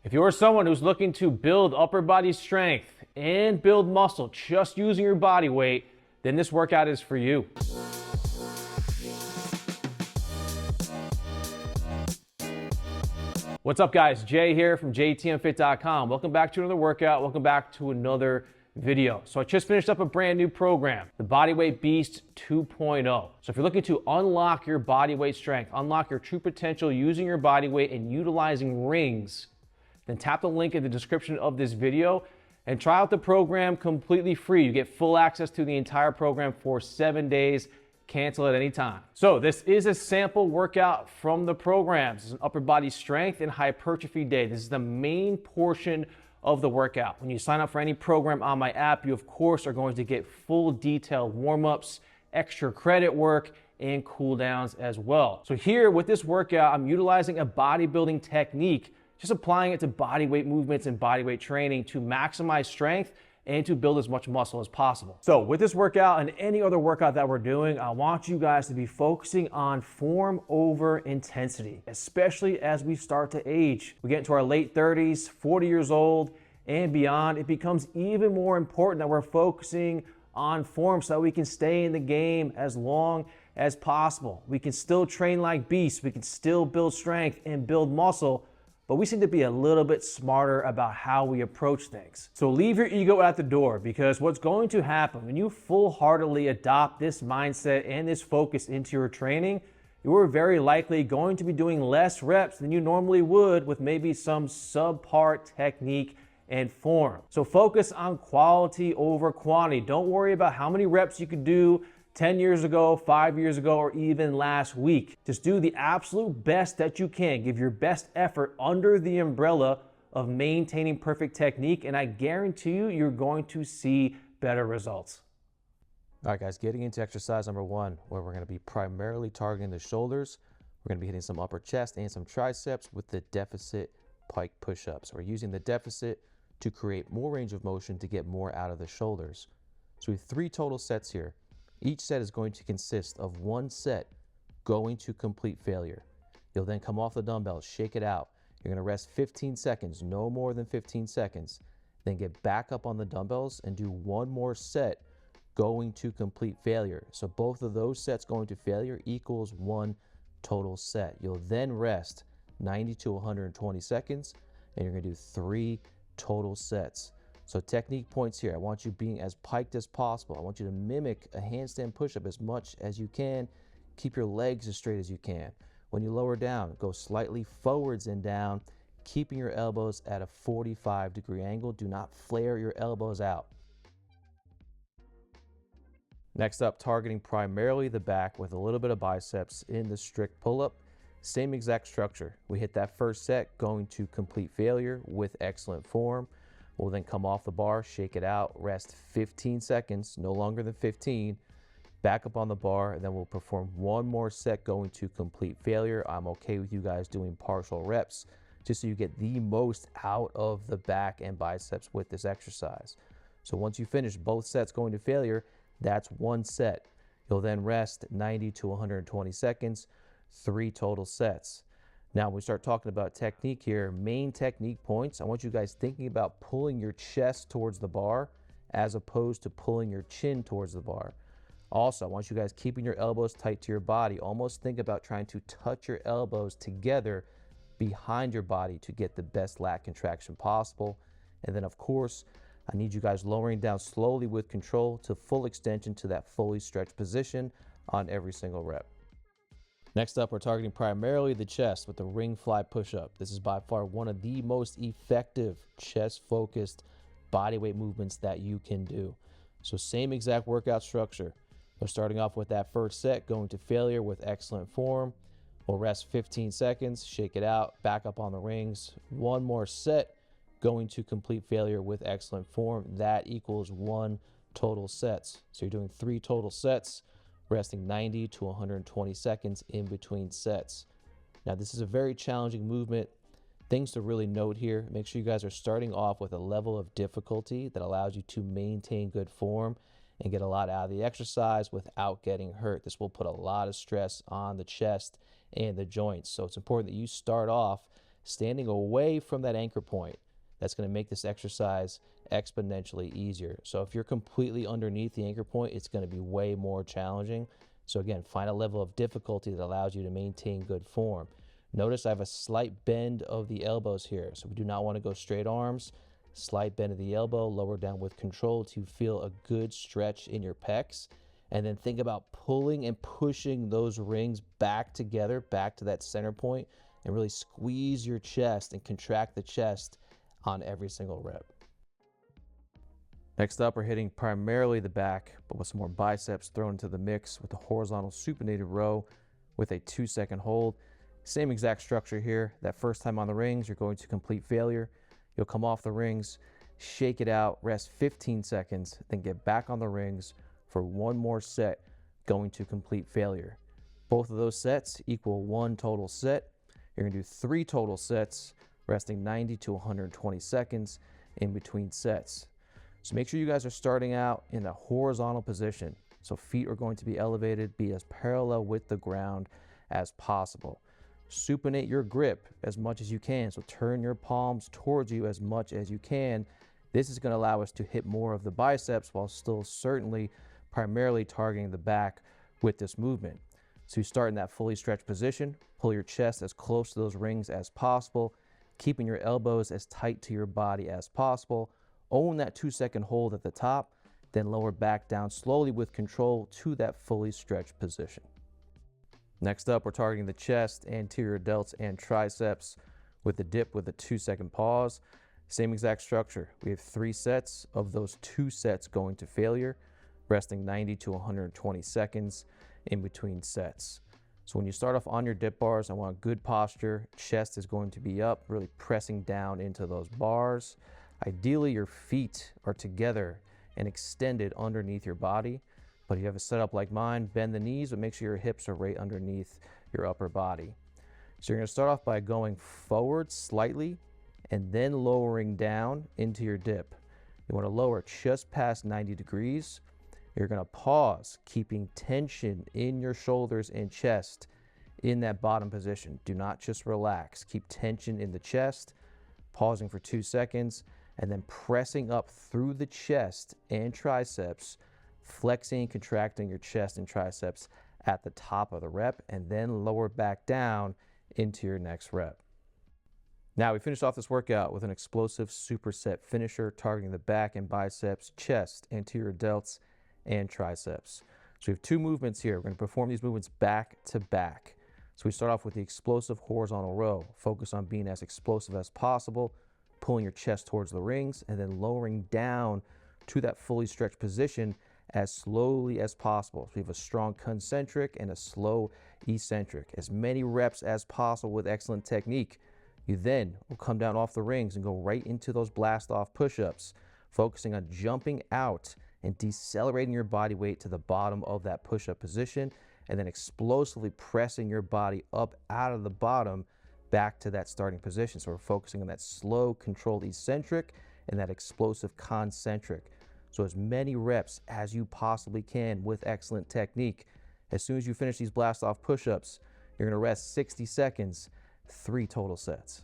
If you're someone who's looking to build upper body strength and build muscle just using your body weight, then this workout is for you. What's up, guys? Jay here from jtmfit.com. Welcome back to another workout. Welcome back to another video. So I just finished up a brand new program, the Bodyweight Beast 2.0. So if you're looking to unlock your bodyweight strength, unlock your true potential using your body weight and utilizing rings, then tap the link in the description of this video and try out the program completely free. You get full access to the entire program for 7 days. Cancel at any time. So this is a sample workout from the program. This is an upper body strength and hypertrophy day. This is the main portion of the workout. When you sign up for any program on my app, you of course are going to get full detailed warm-ups, extra credit work, and cool downs as well. So here with this workout, I'm utilizing a bodybuilding technique, just applying it to body weight movements and body weight training to maximize strength and to build as much muscle as possible. So with this workout and any other workout that we're doing, I want you guys to be focusing on form over intensity, especially as we start to age. We get into our late 30s, 40 years old and beyond. It becomes even more important that we're focusing on form so that we can stay in the game as long as possible. We can still train like beasts. We can still build strength and build muscle, but we seem to be a little bit smarter about how we approach things. So leave your ego at the door, because what's going to happen when you full-heartedly adopt this mindset and this focus into your training, you're very likely going to be doing less reps than you normally would with maybe some subpar technique and form. So focus on quality over quantity. Don't worry about how many reps you could do 10 years ago, 5 years ago, or even last week. Just do the absolute best that you can. Give your best effort under the umbrella of maintaining perfect technique, and I guarantee you, you're going to see better results. All right, guys, getting into exercise number one, where we're going to be primarily targeting the shoulders. We're going to be hitting some upper chest and some triceps with the deficit pike push-ups. We're using the deficit to create more range of motion to get more out of the shoulders. So we have 3 total sets here. Each set is going to consist of 1 set going to complete failure. You'll then come off the dumbbells, shake it out. You're going to rest 15 seconds, no more than 15 seconds. Then get back up on the dumbbells and do 1 more set going to complete failure. So both of those sets going to failure equals 1 total set. You'll then rest 90 to 120 seconds, and you're going to do 3 total sets. So technique points here. I want you being as piked as possible. I want you to mimic a handstand push-up as much as you can. Keep your legs as straight as you can. When you lower down, go slightly forwards and down, keeping your elbows at a 45-degree angle. Do not flare your elbows out. Next up, targeting primarily the back with a little bit of biceps in the strict pull-up. Same exact structure. We hit that first set going to complete failure with excellent form. We'll then come off the bar, shake it out, rest 15 seconds, no longer than 15, back up on the bar, and then we'll perform 1 more set going to complete failure. I'm okay with you guys doing partial reps, just so you get the most out of the back and biceps with this exercise. So once you finish both sets going to failure, that's 1 set. You'll then rest 90 to 120 seconds, 3 total sets. Now, when we start talking about technique here, main technique points, I want you guys thinking about pulling your chest towards the bar as opposed to pulling your chin towards the bar. Also, I want you guys keeping your elbows tight to your body. Almost think about trying to touch your elbows together behind your body to get the best lat contraction possible. And then, of course, I need you guys lowering down slowly with control to full extension to that fully stretched position on every single rep. Next up, we're targeting primarily the chest with the ring fly push-up. This is by far one of the most effective chest-focused bodyweight movements that you can do. So same exact workout structure. We're starting off with that first set, going to failure with excellent form. We'll rest 15 seconds, shake it out, back up on the rings. 1 more set, going to complete failure with excellent form. That equals 1 total sets. So you're doing 3 total sets, resting 90 to 120 seconds in between sets. Now, this is a very challenging movement. Things to really note here, make sure you guys are starting off with a level of difficulty that allows you to maintain good form and get a lot out of the exercise without getting hurt. This will put a lot of stress on the chest and the joints. So it's important that you start off standing away from that anchor point. That's going to make this exercise exponentially easier. So if you're completely underneath the anchor point, it's going to be way more challenging. So again, find a level of difficulty that allows you to maintain good form. Notice I have a slight bend of the elbows here. So we do not want to go straight arms. Slight bend of the elbow, lower down with control to feel a good stretch in your pecs. And then think about pulling and pushing those rings back together, back to that center point, and really squeeze your chest and contract the chest on every single rep. Next up, we're hitting primarily the back, but with some more biceps thrown into the mix with the horizontal supinated row with a 2-second hold. Same exact structure here. That first time on the rings, you're going to complete failure. You'll come off the rings, shake it out, rest 15 seconds, then get back on the rings for one more set, going to complete failure. Both of those sets equal 1 total set. You're gonna do 3 total sets, resting 90 to 120 seconds in between sets. So make sure you guys are starting out in a horizontal position. So feet are going to be elevated, be as parallel with the ground as possible. Supinate your grip as much as you can. So turn your palms towards you as much as you can. This is going to allow us to hit more of the biceps while still certainly primarily targeting the back with this movement. So you start in that fully stretched position, pull your chest as close to those rings as possible, keeping your elbows as tight to your body as possible. Own that 2-second hold at the top, then lower back down slowly with control to that fully stretched position. Next up, we're targeting the chest, anterior delts, and triceps with the dip with a 2-second pause. Same exact structure. We have 3 sets of those 2 sets going to failure, resting 90 to 120 seconds in between sets. So when you start off on your dip bars, I want good posture. Chest is going to be up, really pressing down into those bars. Ideally, your feet are together and extended underneath your body. But if you have a setup like mine, bend the knees, but make sure your hips are right underneath your upper body. So you're gonna start off by going forward slightly and then lowering down into your dip. You wanna lower just past 90 degrees. You're gonna pause, keeping tension in your shoulders and chest in that bottom position. Do not just relax. Keep tension in the chest, pausing for 2 seconds, and then pressing up through the chest and triceps, flexing and contracting your chest and triceps at the top of the rep, and then lower back down into your next rep. Now we finished off this workout with an explosive superset finisher targeting the back and biceps, chest, anterior delts, and triceps. So we have 2 movements here. We're going to perform these movements back to back. So we start off with the explosive horizontal row. Focus on being as explosive as possible, pulling your chest towards the rings, and then lowering down to that fully stretched position as slowly as possible. So we have a strong concentric and a slow eccentric. As many reps as possible with excellent technique. You then will come down off the rings and go right into those blast off push-ups, focusing on jumping out and decelerating your body weight to the bottom of that push-up position, and then explosively pressing your body up out of the bottom back to that starting position. So we're focusing on that slow, controlled eccentric and that explosive concentric. So as many reps as you possibly can with excellent technique. As soon as you finish these blast off push-ups, you're gonna rest 60 seconds, 3 total sets.